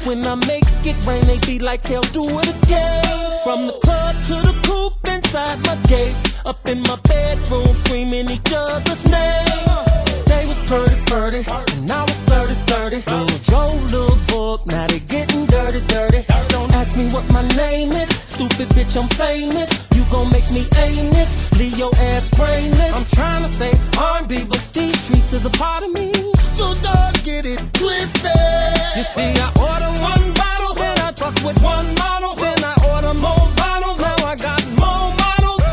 When I make it rain, they be like, hell, do it again. From the club to the coupe inside my gates, up in my bedroom screaming each other's name. They was purdy, and I was flirty. Little Joe, little book, now they getting dirty. Don't ask me what my name is, stupid bitch, I'm famous. You gon' make me aimless, leave your ass brainless. I'm trying to stay R&B, but these streets is a part of me, so don't get it twisted. You see, I order one bottle, then I fuck with one model, then I order more bottles, now I got more models.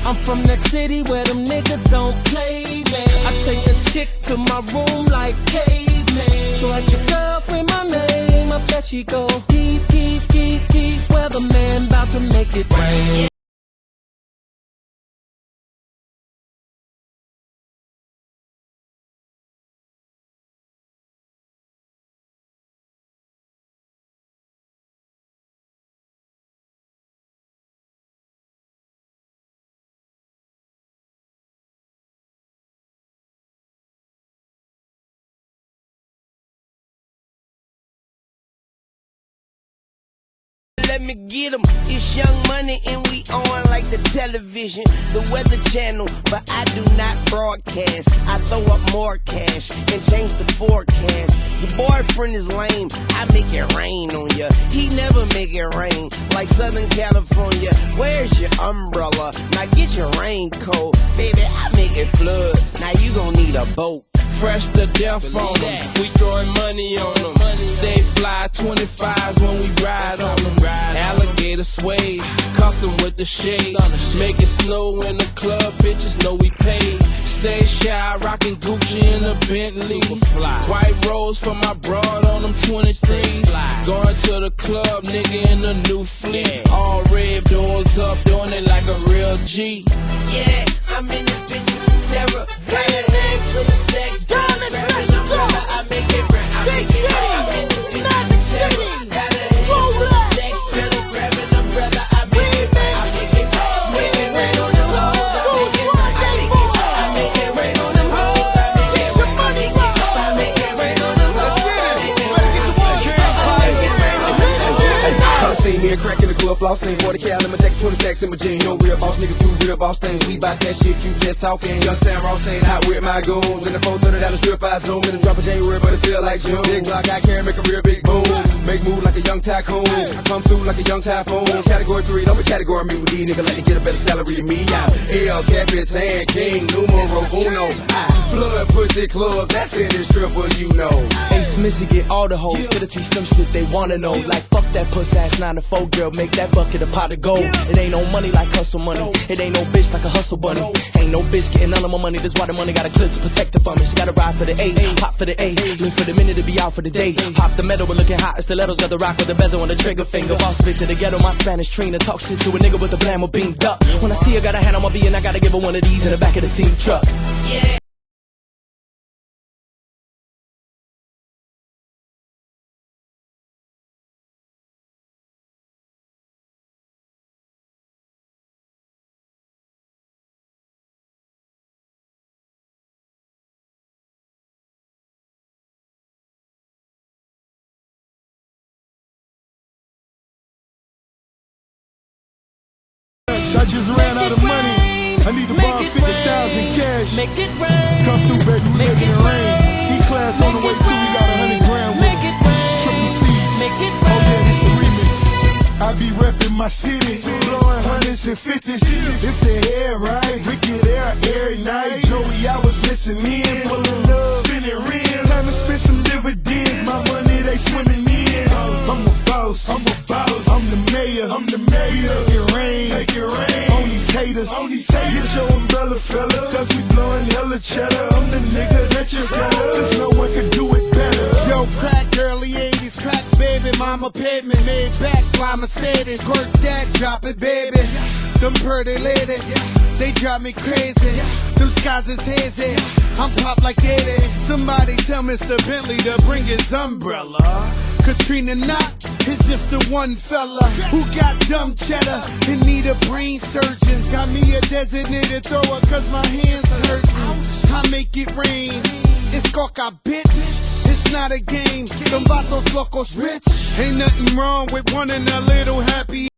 I'm from that city where them niggas don't play, man. I take a chick to my room like caveman. So at your girlfriend my name, I bet she goes ski, ski, ski, ski. Weatherman about to make it rain. Let me get 'em. It's Young Money and we on like the television, the Weather Channel, but I do not broadcast. I throw up more cash and change the forecast. Your boyfriend is lame, I make it rain on ya. He never make it rain like Southern California. Where's your umbrella? Now get your raincoat. Baby, I make it flood. Now you gon' need a boat. Fresh to death on them, we throwing money on them. Stay fly 25s when we ride on them. Alligator suede, custom with the shades. Make it snow in the club, bitches know we paid. Stay shy, rockin' Gucci in a Bentley. White rose for my broad on them 23s. Going to the club, nigga in a new fleet. All red doors up, doing it like a real G. Yeah, I'm in this bitch with terror. Got a name for the stacks. I make it rain. I'm in this bitch with terror. Got a name for the stacks. Better grab an umbrella. I make it rain. I make it rain. Make it rain on them hoes. I make it rain on them hoes. I make it rain. I make it rain on them hoes. See me and crack in the club, flossing 40 cal in my jacket, 20 stacks in my jeans. No real boss niggas do real boss things. We bout that shit, you just talking. Young Sam Ross ain't out with my goons. In the 430 down the strip, I zoom in and drop a January, but it feel like June. Big block, I carry, make a real big boom. Make move like a young tycoon. Come through like a young typhoon. Category 3, don't be category me with these niggas. Let me get a better salary than me. El Capitan, King, numero uno. Flood pussy club, that's in this strip, well you know. Ace Missy get all the hoes, gotta teach them shit they wanna know. Like fuck that puss ass 9 to 4 girl, make that bucket a pot of gold. It ain't no money like hustle money, it ain't no bitch like a hustle bunny. Ain't no bitch getting none of my money, that's why the money got a clip to protect her from it. She gotta ride for the A, pop for the A, live for the minute to be out for the day. Pop the metal, we're looking hot, stilettos got the rock with the bezel on the trigger finger. Boss bitch in the ghetto, my Spanish Trina, talk shit to a nigga with a blammo beamed up. When I see her, got a hand on my B and I gotta give her one of these in the back of the team truck. Yeah. I just ran out of money. I need to borrow 50,000 cash. Make it rain. Come through, baby, we making it rain. E-class on the way too, we got 100 grand with Make it rain. triple C's. Make it Oh yeah, rain. this the remix. I be reppin' my city, blowing hundreds and fifties. If the hair right, wicked air every night. Joey, I was listening, pulling up, spinning rims. Time to spend some dividends. My money they swimming in. I'm a boss, I'm the mayor, Make it rain, on these haters, Get your umbrella, fella, cause we blowing hella cheddar. I'm the nigga that you got, cause no one can do it better. Yo, crack early 80s, crack baby, mama paid me, made back, fly Mercedes, work that, drop it baby. Them pretty ladies, they drive me crazy. Them skies is hazy, I'm pop like 80. Somebody tell Mr. Bentley to bring his umbrella. Katrina Knott is just the one fella who got dumb cheddar and need a brain surgeon. Got me a designated thrower cause my hands hurt. I make it rain. It's coca bitch. It's It's not a game. Them vatos locos rich. Ain't nothing wrong with wanting a little happy